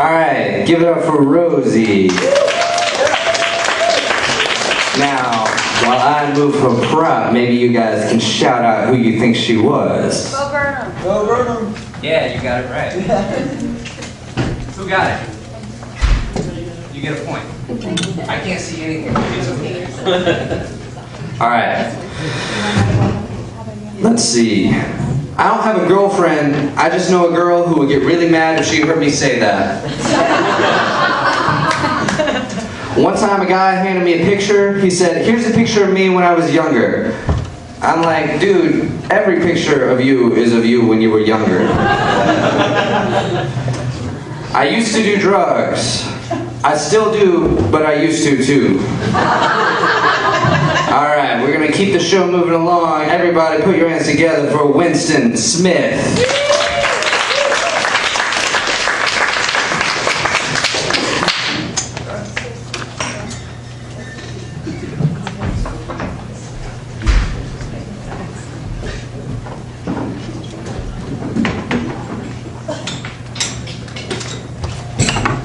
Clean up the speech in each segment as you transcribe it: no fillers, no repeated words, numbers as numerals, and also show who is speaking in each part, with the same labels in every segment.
Speaker 1: Alright, give it up for Rosie. Now, while I move her prop, maybe you guys can shout out who you think she was.
Speaker 2: Bo Burnham.
Speaker 3: Bo Burnham.
Speaker 4: Yeah, you got it right. Who got it? You get a point. I can't see anything.
Speaker 1: Alright. Let's see. I don't have a girlfriend. I just know a girl who would get really mad if she heard me say that. One time a guy handed me a picture. He said, "Here's a picture of me when I was younger." I'm like, dude, every picture of you is of you when you were younger. I used to do drugs. I still do, but I used to too. Alright, we're gonna keep the show moving along. Everybody put your hands together for Winston Smith.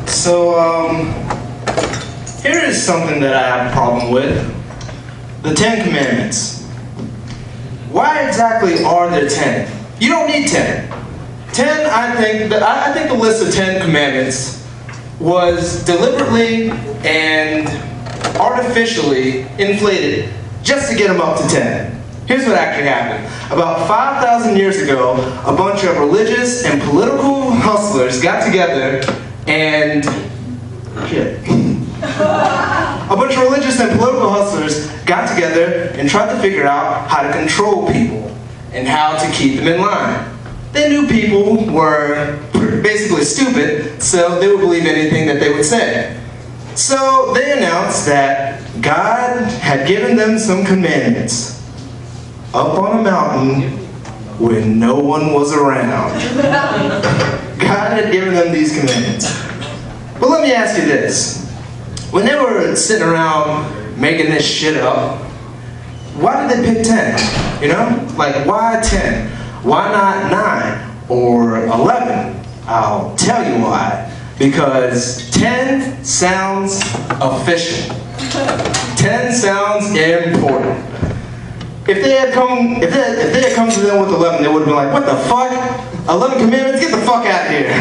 Speaker 3: So, here is something that I have a problem with. The 10 Commandments. Why exactly are there 10? You don't need 10. 10, I think the list of 10 Commandments was deliberately and artificially inflated just to get them up to 10. Here's what actually happened. About 5,000 years ago, a bunch of religious and political hustlers got together and a bunch of religious and political hustlers got together and tried to figure out how to control people and how to keep them in line. They knew people were basically stupid, so they would believe anything that they would say. So they announced that God had given them some commandments up on a mountain when no one was around. God had given them these commandments. But let me ask you this. When they were sitting around making this shit up, why did they pick 10? You know? Like, why 10? Why not 9 or 11? I'll tell you why. Because 10 sounds official. 10 sounds important. If they had come to them with 11, they would have been like, what the fuck? 11 commandments? Get the fuck out of here.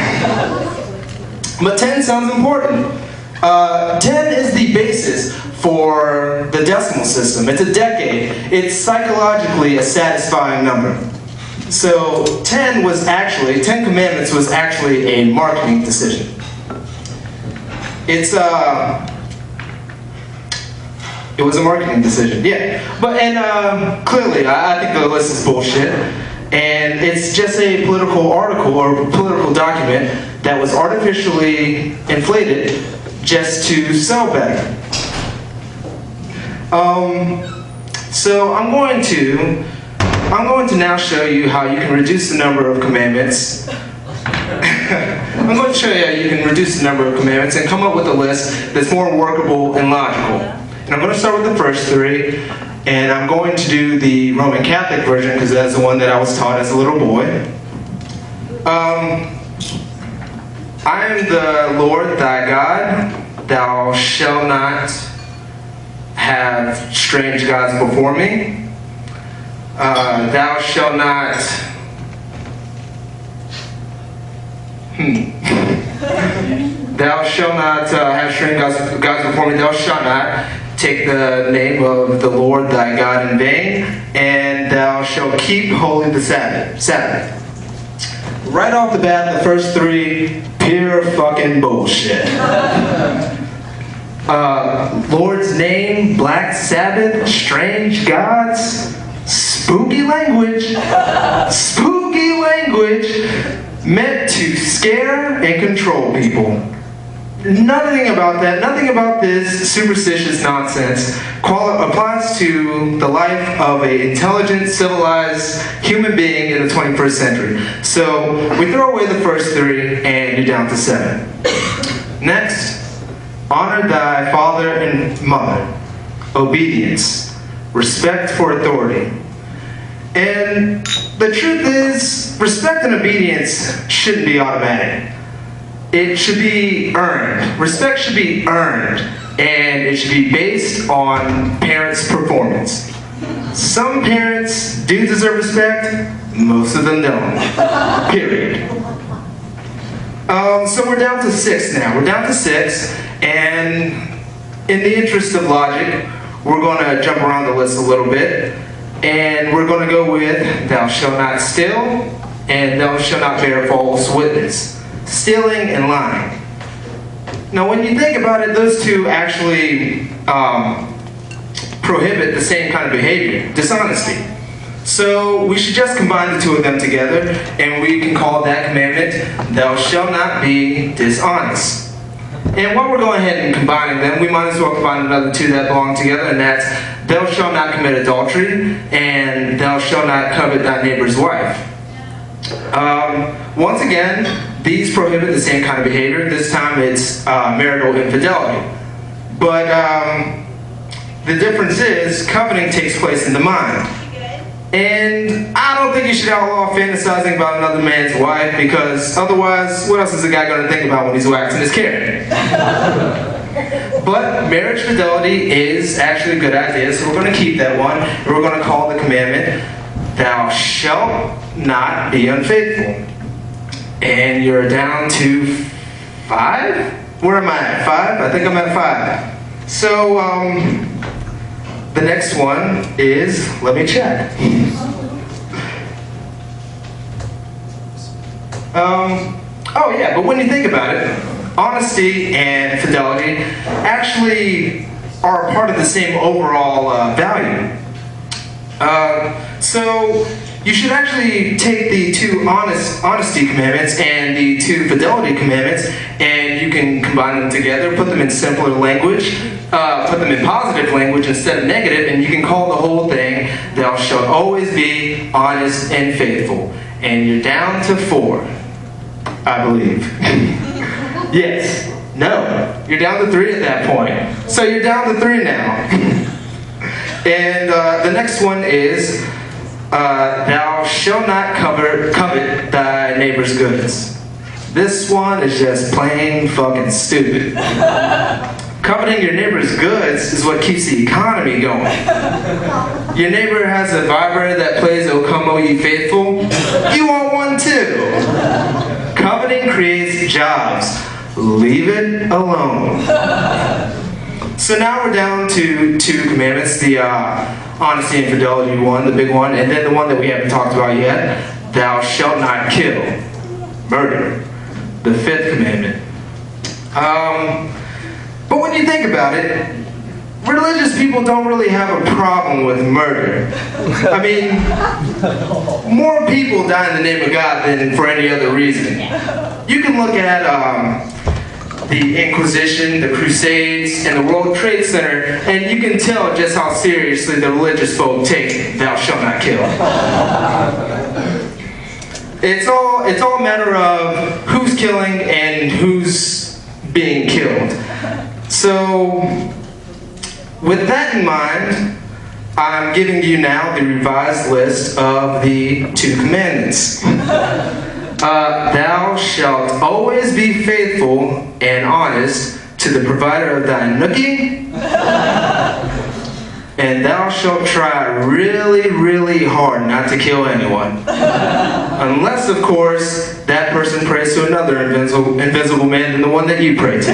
Speaker 3: But 10 sounds important. 10 is the basis for the decimal system. It's a decade. It's psychologically a satisfying number. So 10 Commandments was actually a marketing decision. It was a marketing decision, yeah. But clearly, I think the list is bullshit. And it's just a political article or political document that was artificially inflated just to sell better. So I'm going to now show you how you can reduce the number of commandments. I'm going to show you how you can reduce the number of commandments and come up with a list that's more workable and logical. And I'm going to start with the first 3, and I'm going to do the Roman Catholic version because that's the one that I was taught as a little boy. I am the Lord thy God. Thou shalt not have strange gods before me. Thou shalt not... Thou shalt not have strange gods before me. Thou shalt not take the name of the Lord thy God in vain. And thou shalt keep holy the Sabbath. Right off the bat, the first 3, pure fucking bullshit. Lord's name, Black Sabbath, strange gods, spooky language meant to scare and control people. Nothing about that, nothing about this superstitious nonsense applies to the life of an intelligent, civilized human being in the 21st century. So we throw away the first 3 and you're down to 7. Next, honor thy father and mother. Obedience. Respect for authority. And the truth is, respect and obedience shouldn't be automatic. it should be earned. Respect should be earned, and it should be based on parents' performance. Some parents do deserve respect, most of them don't. Period. So we're down to 6 now. We're down to 6, and in the interest of logic, we're going to jump around the list a little bit, and we're going to go with thou shalt not steal, and thou shalt not bear false witness. Stealing and lying. Now when you think about it, those two actually prohibit the same kind of behavior, dishonesty. So we should just combine the two of them together, and we can call that commandment, thou shalt not be dishonest. And while we're going ahead and combining them, we might as well combine another two that belong together, and that's thou shalt not commit adultery, and thou shalt not covet thy neighbor's wife. Once again, these prohibit the same kind of behavior. This time it's marital infidelity. But the difference is, coveting takes place in the mind. And I don't think you should outlaw fantasizing about another man's wife, because otherwise, what else is a guy going to think about when he's waxing his carrot? But marriage fidelity is actually a good idea, so we're going to keep that one. And we're going to call the commandment, thou shalt not be unfaithful. And you're down to 5? Where am I at? 5? I think I'm at 5. So, the next one is, let me check. Oh yeah, but when you think about it, honesty and fidelity actually are part of the same overall value. So you should actually take the 2 honesty commandments and the 2 fidelity commandments, and you can combine them together, put them in simpler language, put them in positive language instead of negative, and you can call the whole thing, thou shalt always be honest and faithful. And you're down to 4, I believe. Yes. No. You're down to 3 at that point. So you're down to 3 now. And the next one is, thou shalt not covet thy neighbor's goods. This one is just plain fucking stupid. Coveting your neighbor's goods is what keeps the economy going. Your neighbor has a vibrator that plays O Come O Ye Faithful. You want one too. Coveting creates jobs. Leave it alone. So now we're down to 2 commandments, the honesty and fidelity one, the big one, and then the one that we haven't talked about yet, thou shalt not kill, murder, the 5th commandment. But when you think about it, religious people don't really have a problem with murder. I mean, more people die in the name of God than for any other reason. You can look at the Inquisition, the Crusades, and the World Trade Center, and you can tell just how seriously the religious folk take thou shalt not kill. It's all a matter of who's killing and who's being killed. So, with that in mind, I'm giving you now the revised list of the 2 commandments. Thou shalt always be faithful and honest to the provider of thy nookie, and thou shalt try really, really hard not to kill anyone. Unless, of course, that person prays to another invisible man than the one that you pray to.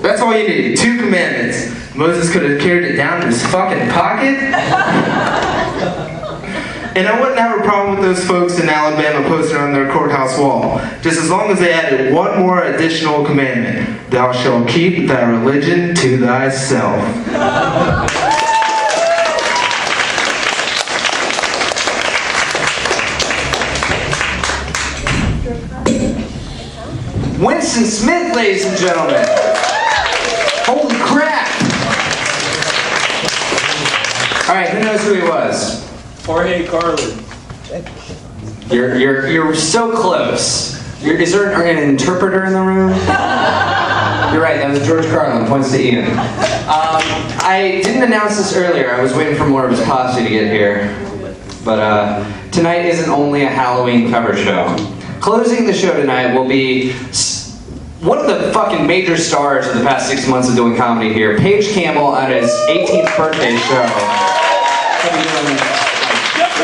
Speaker 3: That's all you need, 2 commandments. Moses could have carried it down in his fucking pocket. And I wouldn't have a problem with those folks in Alabama posting on their courthouse wall, just as long as they added one more additional commandment. Thou shalt keep thy religion to thyself.
Speaker 1: Winston Smith, ladies and gentlemen. Holy crap. All right, who knows who he was?
Speaker 2: Jorge Carlin.
Speaker 1: You're so close. Is there an interpreter in the room? You're right, that was George Carlin, points to Ian. I didn't announce this earlier. I was waiting for more of his posse to get here. But tonight isn't only a Halloween cover show. Closing the show tonight will be one of the fucking major stars of the past 6 months of doing comedy here, Paige Campbell at his 18th birthday show. He'll be doing like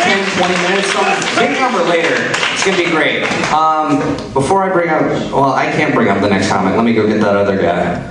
Speaker 1: 10, 20 minutes, some big number later. It's gonna be great. Before I bring up, well, I can't bring up the next comic. Let me go get that other guy.